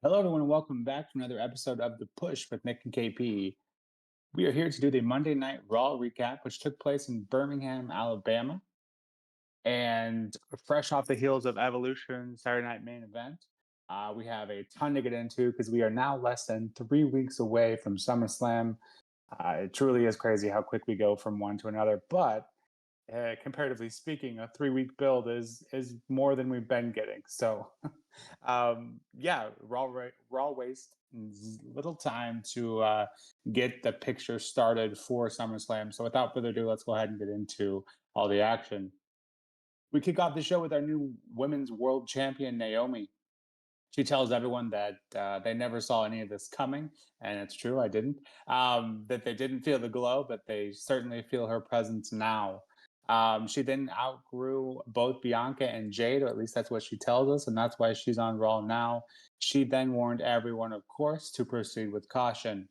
Hello, everyone, and welcome back to another episode of The Push with Nick and KP. We are here to do the Monday Night Raw recap, which took place in Birmingham, Alabama. And fresh off the heels of Evolution Saturday Night Main Event, we have a ton to get into because we are now less than 3 weeks away from SummerSlam. It truly is crazy how quick we go from one to another, but comparatively speaking, a 3 week build is more than we've been getting. So, yeah, Raw waste little time to get the picture started for SummerSlam. So, without further ado, let's go ahead and get into all the action. We kick off the show with our new women's world champion, Naomi. She tells everyone that they never saw any of this coming, and it's true, I didn't. That they didn't feel the glow, but they certainly feel her presence now. She then outgrew both Bianca and Jade, or at least that's what she tells us, and that's why she's on Raw now. She then warned everyone, of course, to proceed with caution.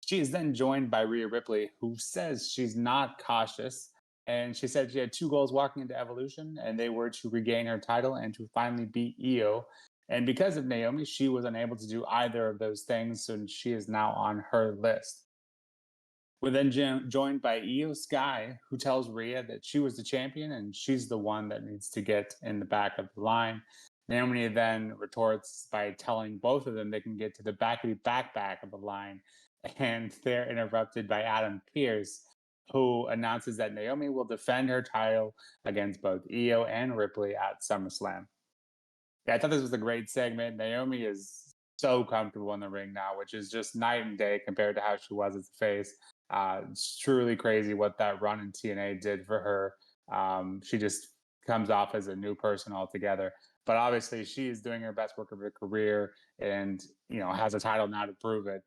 She is then joined by Rhea Ripley, who says she's not cautious. And she said she had two goals walking into Evolution, and they were to regain her title and to finally beat Io. And because of Naomi, she was unable to do either of those things, so she is now on her list. We're then joined by Io Sky, who tells Rhea that she was the champion and she's the one that needs to get in the back of the line. Naomi then retorts by telling both of them they can get to the back of the line, and they're interrupted by Adam Pearce, who announces that Naomi will defend her title against both Io and Ripley at SummerSlam. Yeah, I thought this was a great segment. Naomi is so comfortable in the ring now, which is just night and day compared to how she was as a face. It's truly crazy what that run in TNA did for her. She just comes off as a new person altogether. But obviously, she is doing her best work of her career, and has a title now to prove it.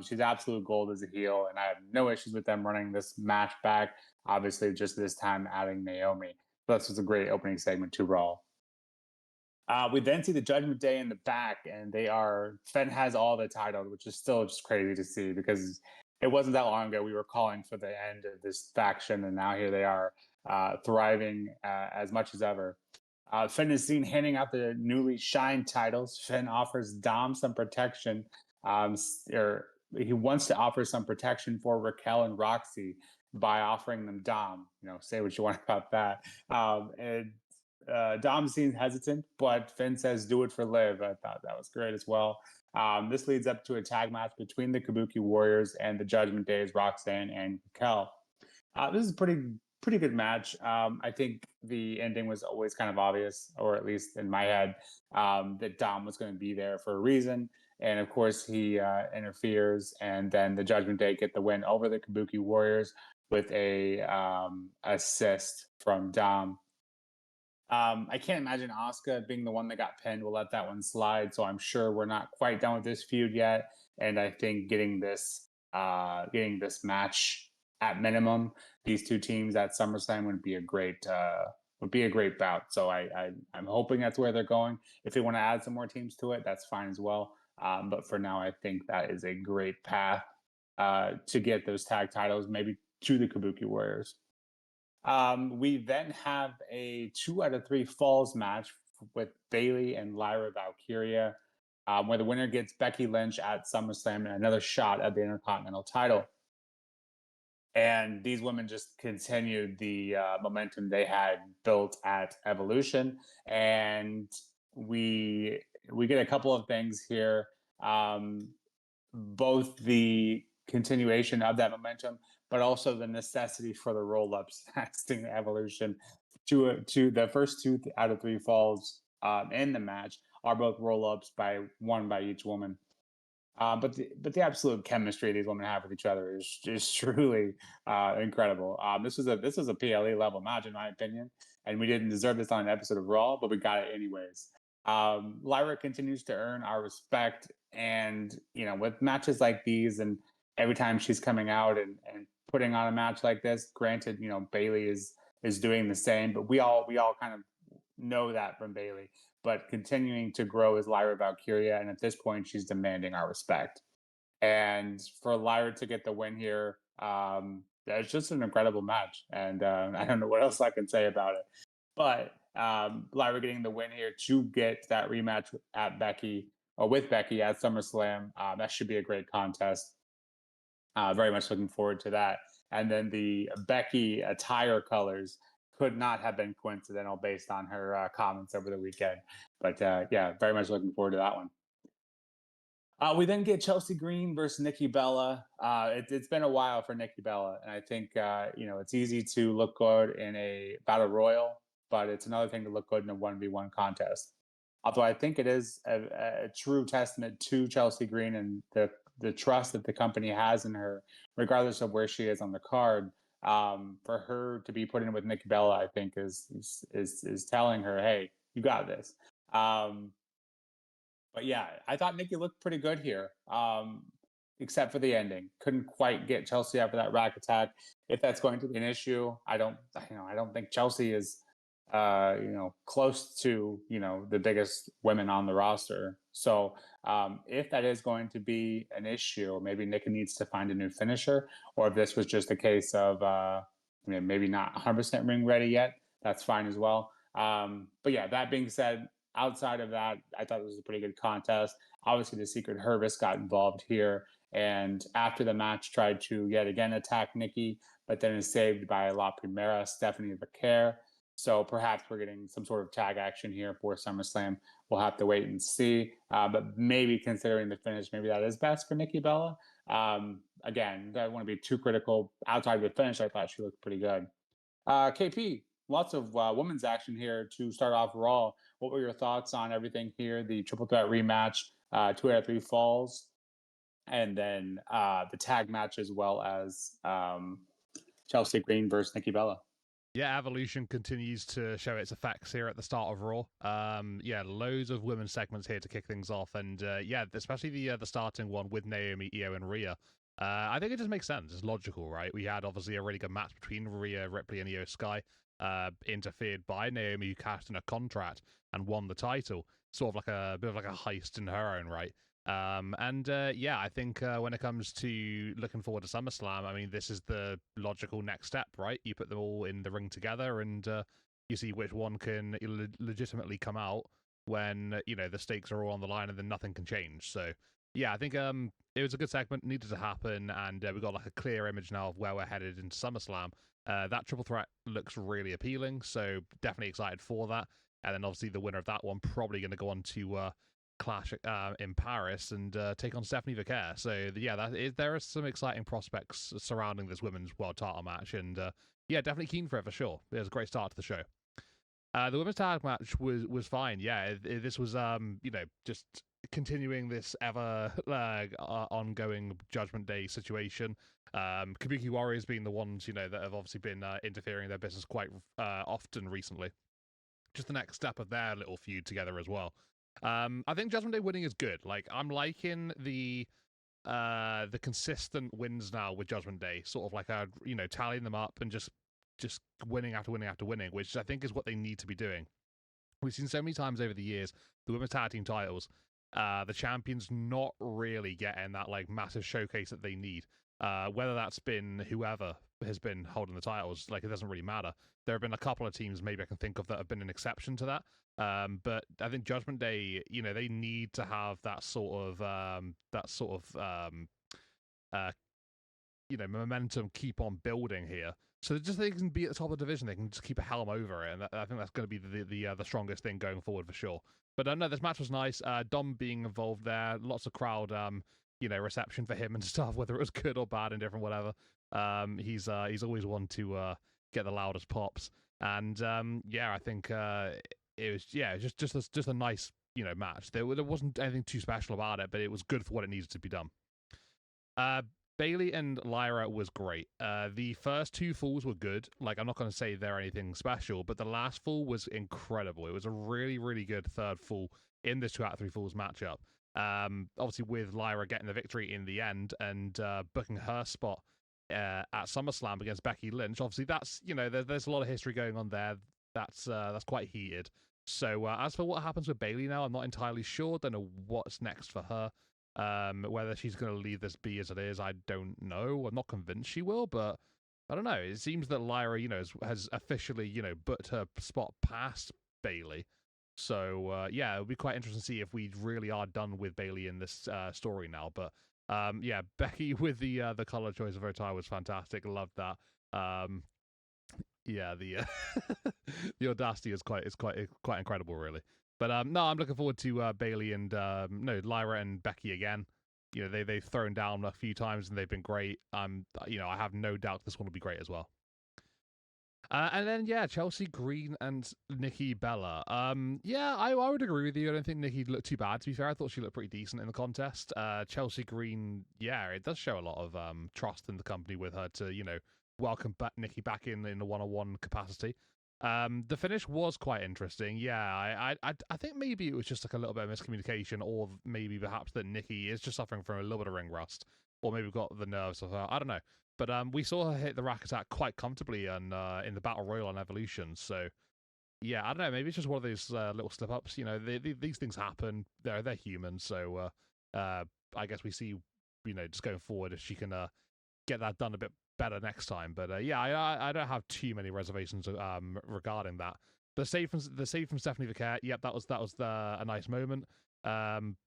She's absolute gold as a heel, and I have no issues with them running this match back. Obviously, just this time adding Naomi. So this was a great opening segment to Raw. We then see the Judgment Day in the back, and Fenn has all the titles, which is still just crazy to see because it wasn't that long ago we were calling for the end of this faction, and now here they are thriving as much as ever. Finn is seen handing out the newly shined titles. Finn offers Dom some protection, or he wants to offer some protection for Raquel and Roxy by offering them Dom. Say what you want about that. And Dom seems hesitant, but Finn says, "Do it for Liv." I thought that was great as well. This leads up to a tag match between the Kabuki Warriors and the Judgment Days, Roxanne and Raquel. This is a pretty good match. I think the ending was always kind of obvious, or at least in my head, that Dom was going to be there for a reason. And of course, he interferes, and then the Judgment Day get the win over the Kabuki Warriors with a assist from Dom. I can't imagine Asuka being the one that got pinned. We'll let that one slide. So I'm sure we're not quite done with this feud yet. And I think getting this match at minimum, these two teams at SummerSlam would be a great bout. So I'm hoping that's where they're going. If they want to add some more teams to it, that's fine as well. But for now, I think that is a great path to get those tag titles, maybe to the Kabuki Warriors. We then have a 2 out of 3 falls match with Bayley and Lyra Valkyria, where the winner gets Becky Lynch at SummerSlam and another shot at the Intercontinental title. And these women just continued the momentum they had built at Evolution, and we get a couple of things here. Both the continuation of that momentum, but also the necessity for the roll-ups lasting Evolution. To the first 2 out of 3 falls in the match are both roll-ups by each woman. But the absolute chemistry these women have with each other is truly incredible. This was a PLE level match in my opinion, and we didn't deserve this on an episode of Raw, but we got it anyways. Lyra continues to earn our respect, and with matches like these, and every time she's coming out and putting on a match like this. Granted, Bayley is doing the same, but we all kind of know that from Bayley. But continuing to grow as Lyra Valkyria, and at this point, she's demanding our respect. And for Lyra to get the win here, it's just an incredible match, and I don't know what else I can say about it. But Lyra getting the win here to get that rematch at Becky with Becky at SummerSlam. That should be a great contest. Very much looking forward to that. And then the Becky attire colors could not have been coincidental based on her comments over the weekend. But yeah, very much looking forward to that one. We then get Chelsea Green versus Nikki Bella. It's been a while for Nikki Bella, and I think it's easy to look good in a battle royal, but it's another thing to look good in a 1v1 contest. Although I think it is a true testament to Chelsea Green and the trust that the company has in her, regardless of where she is on the card. For her to be put in with Nikki Bella, I think is telling her, hey, you got this. But yeah, I thought Nikki looked pretty good here, except for the ending. Couldn't quite get Chelsea after that rack attack. If that's going to be an issue, I don't think Chelsea is, close to the biggest women on the roster. So if that is going to be an issue, maybe Nikki needs to find a new finisher, or if this was just a case of maybe not 100% ring ready yet, that's fine as well. But yeah, that being said, outside of that, I thought it was a pretty good contest. Obviously, the Secret Hervis got involved here, and after the match, tried to yet again attack Nikki, but then is saved by La Primera, Stephanie Vaquer. So perhaps we're getting some sort of tag action here for SummerSlam. We'll have to wait and see. But maybe considering the finish, maybe that is best for Nikki Bella. Again, I don't want to be too critical. Outside of the finish, I thought she looked pretty good. KP, lots of women's action here to start off Raw. What were your thoughts on everything here? The triple threat rematch, 2 out of 3 falls, and then the tag match as well as Chelsea Green versus Nikki Bella. Yeah, Evolution continues to show its effects here at the start of Raw. Yeah, loads of women's segments here to kick things off, and yeah, especially the starting one with Naomi, Io, and Rhea. I think it just makes sense. It's logical, right? We had obviously a really good match between Rhea Ripley and Io Sky, interfered by Naomi, who cashed in a contract and won the title. Sort of like a bit of like a heist in her own right. Yeah, I think when it comes to looking forward to SummerSlam, I mean, this is the logical next step, right? You put them all in the ring together, and you see which one can legitimately come out when the stakes are all on the line, and then nothing can change. So yeah, I think it was a good segment, needed to happen, and we got like a clear image now of where we're headed into SummerSlam. That triple threat looks really appealing, so definitely excited for that. And then obviously the winner of that one probably going to go on to clash in Paris and take on Stephanie Vaquer. So yeah, there are some exciting prospects surrounding this women's world title match, and yeah, definitely keen for it for sure. It was a great start to the show. The women's tag match was fine. Yeah, this was just continuing this ever ongoing Judgment Day situation. Kabuki Warriors being the ones that have obviously been interfering in their business quite often recently. Just the next step of their little feud together as well. I think Judgment Day winning is good. Like, I'm liking the consistent wins now with Judgment Day, sort of like tallying them up and just winning after winning after winning, which I think is what they need to be doing. We've seen so many times over the years the women's tag team titles, the champions not really getting that like massive showcase that they need. Whether that's been whoever has been holding the titles, like, it doesn't really matter. There have been a couple of teams maybe I can think of that have been an exception to that. But I think Judgment Day, they need to have that sort of momentum keep on building here. So just they can be at the top of the division, they can just keep a helm over it, and I think that's going to be the strongest thing going forward for sure. But no, this match was nice. Dom being involved there, lots of crowd, reception for him and stuff, whether it was good or bad, indifferent, whatever. He's always one to get the loudest pops, and yeah, I think it was just a nice match. There wasn't anything too special about it, but it was good for what it needed to be done. Bayley and Lyra was great. The first 2 falls were good. Like, I'm not going to say they're anything special, but the last fall was incredible. It was a really, really good third fall in this 2 out of 3 falls matchup. Obviously with Lyra getting the victory in the end and booking her spot at SummerSlam against Becky Lynch. Obviously that's, there's a lot of history going on there. That's quite heated. So as for what happens with Bayley now, I'm not entirely sure. Don't know what's next for her. Whether she's going to leave this be as it is, I don't know. I'm not convinced she will, but I don't know. It seems that Lyra, has officially, booked her spot past Bayley. So yeah, it'll be quite interesting to see if we really are done with Bailey in this story now. But yeah, Becky with the color choice of her tie was fantastic. Loved that. Um, yeah, the the audacity is quite incredible, really. But no, I'm looking forward to Bailey and no Lyra and Becky again. You know, they've thrown down a few times and they've been great. I have no doubt this one will be great as well. And then yeah, Chelsea Green and Nikki Bella. Yeah, I would agree with you. I don't think Nikki looked too bad. To be fair, I thought she looked pretty decent in the contest. Chelsea Green, yeah, it does show a lot of trust in the company with her to welcome back Nikki back in the one-on-one capacity. The finish was quite interesting. Yeah, I think maybe it was just like a little bit of miscommunication, or maybe perhaps that Nikki is just suffering from a little bit of ring rust, or maybe got the nerves of her. I don't know. But we saw her hit the rack attack quite comfortably in the Battle Royal on Evolution. So yeah, I don't know. Maybe it's just one of those little slip ups. You know, these things happen. They're human. So I guess we see, just going forward if she can get that done a bit better next time. But yeah, I don't have too many reservations regarding that. The save from Stephanie Vicaire. Yep, that was a nice moment.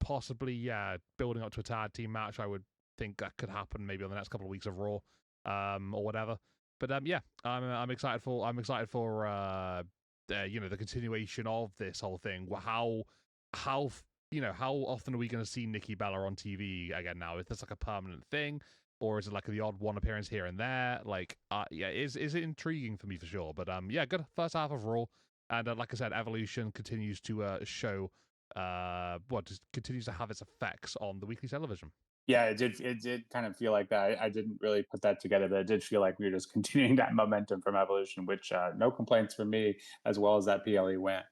Possibly, yeah, building up to a tag team match. I would think that could happen maybe on the next couple of weeks of Raw, or whatever. But yeah, I'm excited for the continuation of this whole thing. How how often are we going to see Nikki Bella on TV again now? Is this like a permanent thing, or is it like the odd one appearance here and there? Like, yeah, is it intriguing for me for sure? But yeah, good first half of Raw, and like I said, Evolution continues to show what just continues to have its effects on the weekly television. Yeah, it did kind of feel like that. I didn't really put that together, but it did feel like we were just continuing that momentum from Evolution, which no complaints from me, as well as that PLE win.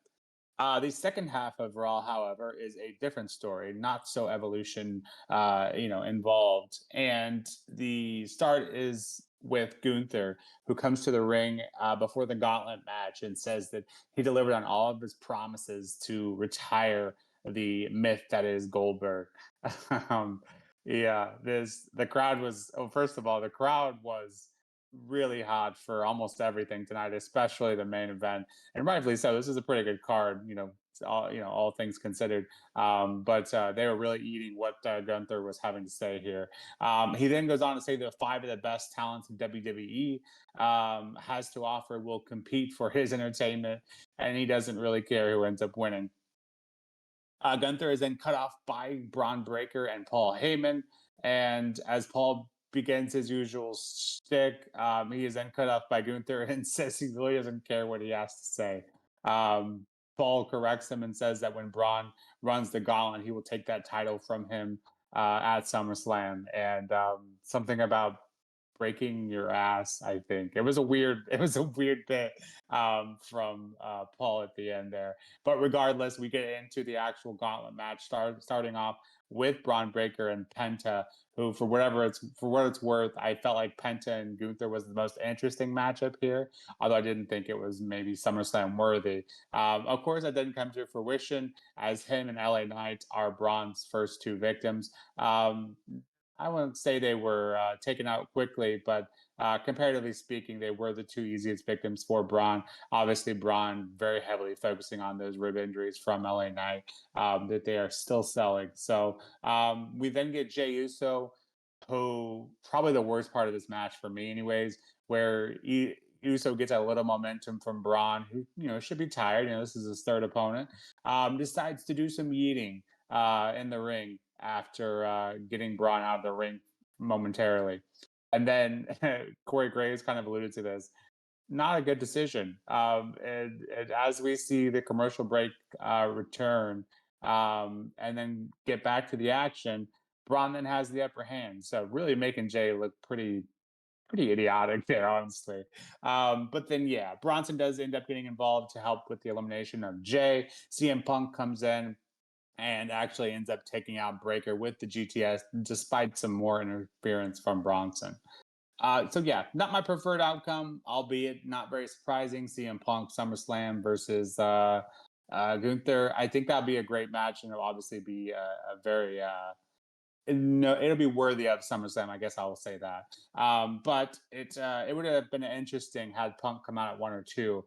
The second half of Raw, however, is a different story, not so Evolution, involved. And the start is with Gunther, who comes to the ring before the Gauntlet match and says that he delivered on all of his promises to retire the myth that is Goldberg. um, yeah, this the crowd was. Oh, first of all, the crowd was really hot for almost everything tonight, especially the main event, and rightfully so. This is a pretty good card, all things considered. But they were really eating what Gunther was having to say here. He then goes on to say that five of the best talents in WWE has to offer will compete for his entertainment, and he doesn't really care who ends up winning. Gunther is then cut off by Braun Breaker and Paul Heyman. And as Paul begins his usual shtick, he is then cut off by Gunther and says he really doesn't care what he has to say. Um, Paul corrects him and says that when Braun runs the gauntlet, he will take that title from him at SummerSlam. And something about breaking your ass. I think it was a weird it was a weird bit from Paul at the end there. But regardless, we get into the actual gauntlet match, starting off with Braun Breaker and Penta, who for what it's worth, I felt like Penta and Gunther was the most interesting matchup here, although I didn't think it was maybe SummerSlam worthy. Of course, that didn't come to fruition as him and LA Knight are Braun's first two victims. I wouldn't say they were taken out quickly, but comparatively speaking, they were the two easiest victims for Braun. Obviously, Braun very heavily focusing on those rib injuries from LA Knight that they are still selling. So we then get Jey Uso, who probably the worst part of this match for me, anyways, where Uso gets a little momentum from Braun, who should be tired. This is his third opponent. Decides to do some yeeting in the ring after getting Braun out of the ring momentarily. And then Corey Graves kind of alluded to this. Not a good decision. And as we see the commercial break return and then get back to the action, Braun then has the upper hand. So really making Jay look pretty idiotic there, honestly. But then, yeah, Bronson does end up getting involved to help with the elimination of Jay. CM Punk comes in and actually ends up taking out Breaker with the GTS, despite some more interference from Bronson. So yeah, not my preferred outcome, albeit not very surprising. CM Punk SummerSlam versus Gunther. I think that'd be a great match, and it'll obviously be a very No, it'll be worthy of SummerSlam. I guess I will say that. But it would have been interesting had Punk come out at 1 or 2.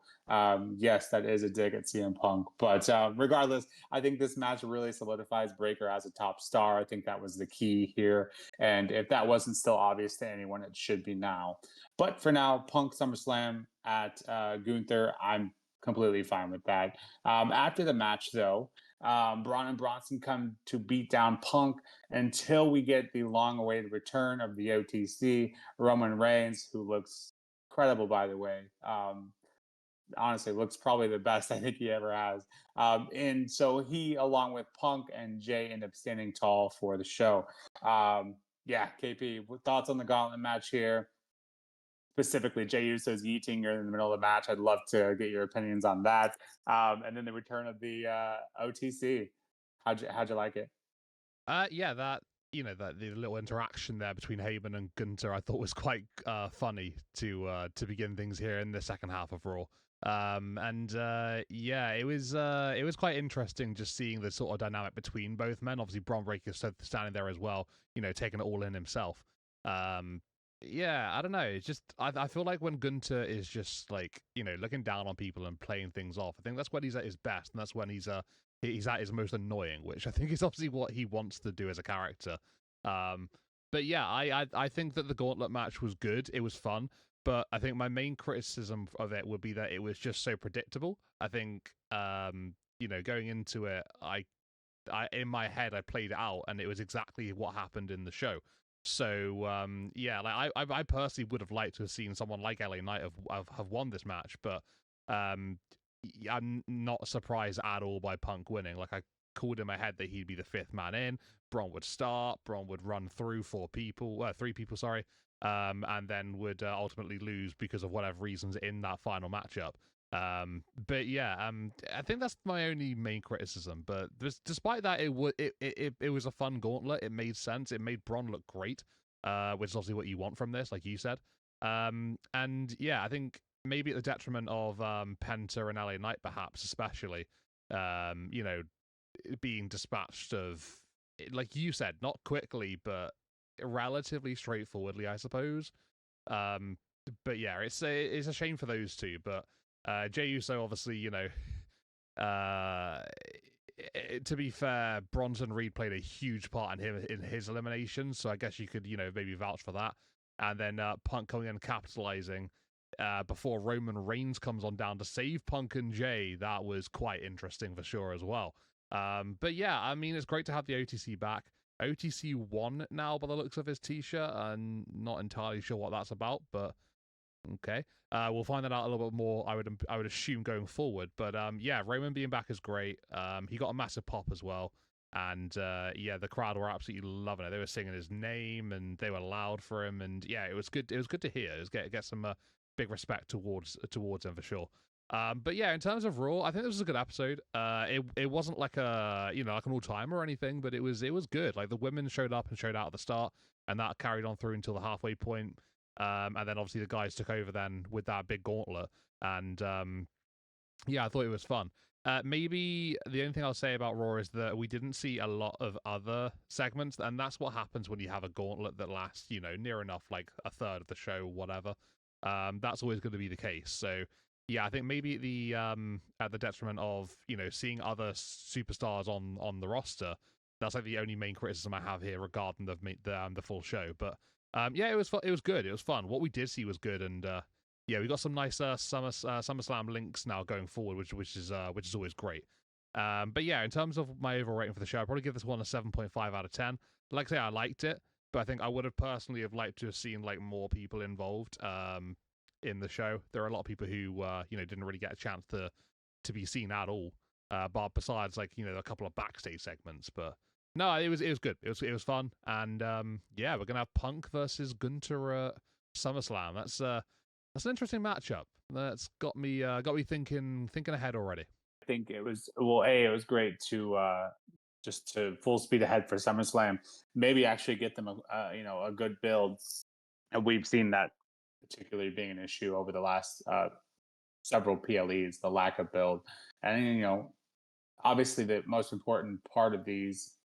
Yes, that is a dig at CM Punk. But regardless, I think this match really solidifies Breaker as a top star. I think that was the key here. And if that wasn't still obvious to anyone, it should be now. But for now, Punk SummerSlam at Gunther, I'm completely fine with that. After the match, though, Braun and Bronson come to beat down Punk until we get the long-awaited return of the OTC, Roman Reigns, who looks incredible, by the way. Honestly, looks probably the best I think he ever has. And so he, along with Punk and Jay, end up standing tall for the show. Yeah, KP, thoughts on the Gauntlet match here? Specifically, Jay Uso's yeeting in the middle of the match. I'd love to get your opinions on that. And then the return of the OTC. How'd you like it? Yeah, that that the little interaction there between Heyman and Gunter, I thought was quite funny to begin things here in the second half of Raw. Yeah, it was quite interesting just seeing the sort of dynamic between both men. Obviously, Braun Breaker standing there as well, taking it all in himself. Yeah, I don't know. It's just I feel like when Gunter is just like looking down on people and playing things off, I think that's when he's at his best, and that's when he's at his most annoying, which I think is obviously what he wants to do as a character. Um, but yeah, I think that the Gauntlet match was good. It was fun, but I think my main criticism of it would be that it was just so predictable. I think going into it, I in my head I played it out and it was exactly what happened in the show. So yeah, like I personally would have liked to have seen someone like LA Knight have won this match, but um I'm not surprised at all by Punk winning. Like I called in my head that he'd be the fifth man in. Braun would start. Braun would run through three people, sorry, and then would ultimately lose because of whatever reasons in that final matchup. But yeah, I think that's my only main criticism. But despite that, it was a fun gauntlet. It made sense. It made Braun look great, which is obviously what you want from this, like you said. And yeah, I think maybe at the detriment of Penta and LA Knight, perhaps, especially, being dispatched of, like you said, not quickly, but relatively straightforwardly, I suppose. Um, but yeah, it's a shame for those two. But Jey Uso, obviously, uh, to be fair, Bronson Reed played a huge part in his elimination, so I guess you could maybe vouch for that. And then Punk coming in and capitalizing before Roman Reigns comes on down to save Punk and Jay. That was quite interesting for sure as well. But yeah, I mean, it's great to have the OTC back. OTC won now by the looks of his t-shirt. I'm not entirely sure what that's about, but okay. We'll find that out a little bit more. I would assume going forward. But yeah, Roman being back is great. He got a massive pop as well, and yeah, the crowd were absolutely loving it. They were singing his name and they were loud for him, and yeah, it was good. It was good to hear. It was get some big respect towards him for sure. But yeah, in terms of Raw, I think this was a good episode. It wasn't like a like an all timer or anything, but it was good. Like the women showed up and showed out at the start, and that carried on through until the halfway point. And then obviously the guys took over then with that big gauntlet, and yeah, I thought it was fun. Maybe the only thing I'll say about Raw is that we didn't see a lot of other segments, and that's what happens when you have a gauntlet that lasts, near enough like a third of the show, whatever. That's always going to be the case. So yeah, I think maybe at the detriment of seeing other superstars on the roster, that's like the only main criticism I have here regarding the full show. But yeah, it was it was good. It was fun. What we did see was good, and yeah, we got some nice SummerSlam links now going forward, which is always great. But yeah, in terms of my overall rating for the show, I'd probably give this one a 7.5 out of 10. Like I say, I liked it, but I think I would have personally have liked to have seen like more people involved in the show. There are a lot of people who didn't really get a chance to be seen at all. But besides like a couple of backstage segments, but no, it was good. It was fun, and yeah, we're gonna have Punk versus Gunter at SummerSlam. That's an interesting matchup. That's got me thinking ahead already. I think it was it was great to just to full speed ahead for SummerSlam. Maybe actually get them a good build, and we've seen that particularly being an issue over the last several PLEs, the lack of build, and obviously the most important part of these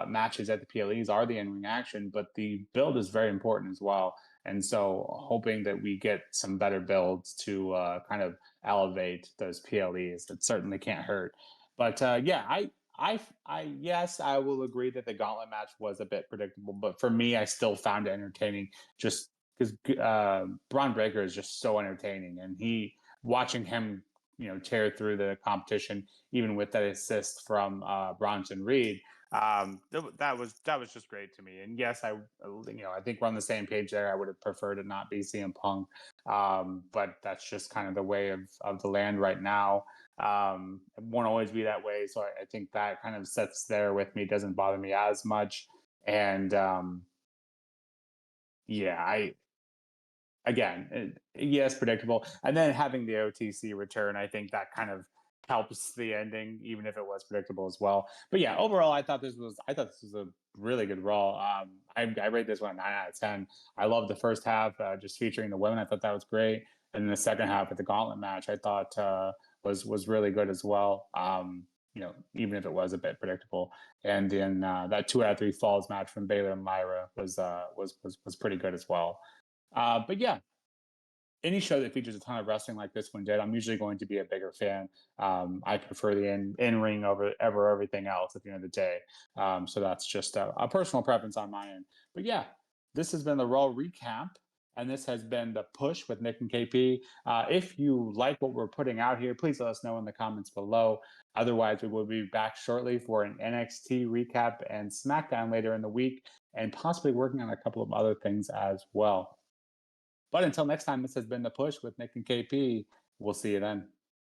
matches at the PLEs are the in-ring action, but the build is very important as well. And so, hoping that we get some better builds to kind of elevate those PLEs, it certainly can't hurt. But yeah, yes, I will agree that the Gauntlet match was a bit predictable, but for me, I still found it entertaining just because Braun Breaker is just so entertaining, and watching him, tear through the competition, even with that assist from Bronson Reed, that was just great to me. And yes, I think we're on the same page there. I would have preferred it not be CM Punk, but that's just kind of the way of the land right now. It won't always be that way, so I think that kind of sits there with me. Doesn't bother me as much, and yeah, I again, yes, predictable. And then having the OTC return, I think that kind of helps the ending, even if it was predictable as well. But yeah, overall, I thought this was a really good Raw. I rate this one a 9 out of 10. I love the first half, just featuring the women. I thought that was great, and then the second half with the Gauntlet match, I thought was really good as well. Even if it was a bit predictable. And then that 2 out of 3 falls match from Baylor and Lyra was pretty good as well. But yeah, any show that features a ton of wrestling like this one did, I'm usually going to be a bigger fan. I prefer the in ring over everything else at the end of the day. So that's just a personal preference on my end. But yeah, this has been the Raw recap, and this has been the push with Nick and KP. If you like what we're putting out here, please let us know in the comments below. Otherwise, we will be back shortly for an NXT recap and SmackDown later in the week, and possibly working on a couple of other things as well. But until next time, this has been The Push with Nick and KP. We'll see you then.